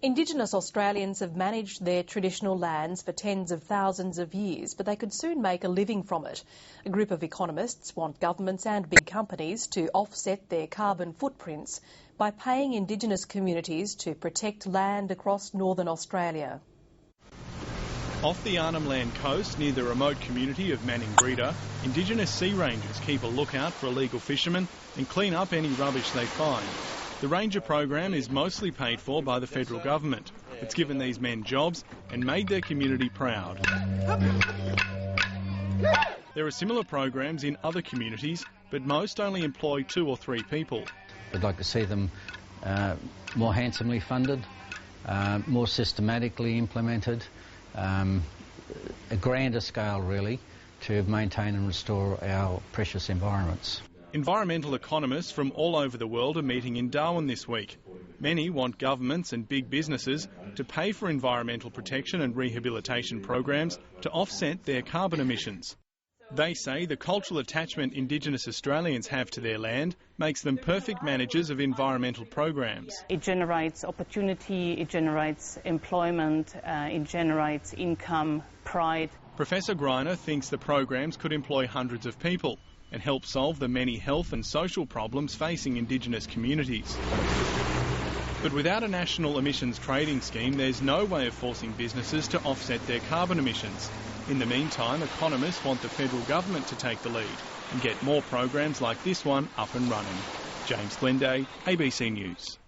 Indigenous Australians have managed their traditional lands for tens of thousands of years, but they could soon make a living from it. A group of economists want governments and big companies to offset their carbon footprints by paying Indigenous communities to protect land across northern Australia. Off the Arnhem Land coast, near the remote community of Greiner, Indigenous sea rangers keep a lookout for illegal fishermen and clean up any rubbish they find. The ranger program is mostly paid for by the federal government. It's given these men jobs and made their community proud. There are similar programs in other communities, but most only employ 2 or 3 people. We'd like to see them more handsomely funded, more systematically implemented, a grander scale really, to maintain and restore our precious environments. Environmental economists from all over the world are meeting in Darwin this week. Many want governments and big businesses to pay for environmental protection and rehabilitation programs to offset their carbon emissions. They say the cultural attachment Indigenous Australians have to their land makes them perfect managers of environmental programs. It generates opportunity, it generates employment, it generates income, pride. Professor Greiner thinks the programs could employ hundreds of people and help solve the many health and social problems facing Indigenous communities. But without a national emissions trading scheme, there's no way of forcing businesses to offset their carbon emissions. In the meantime, economists want the federal government to take the lead and get more programs like this one up and running. James Glenday, ABC News.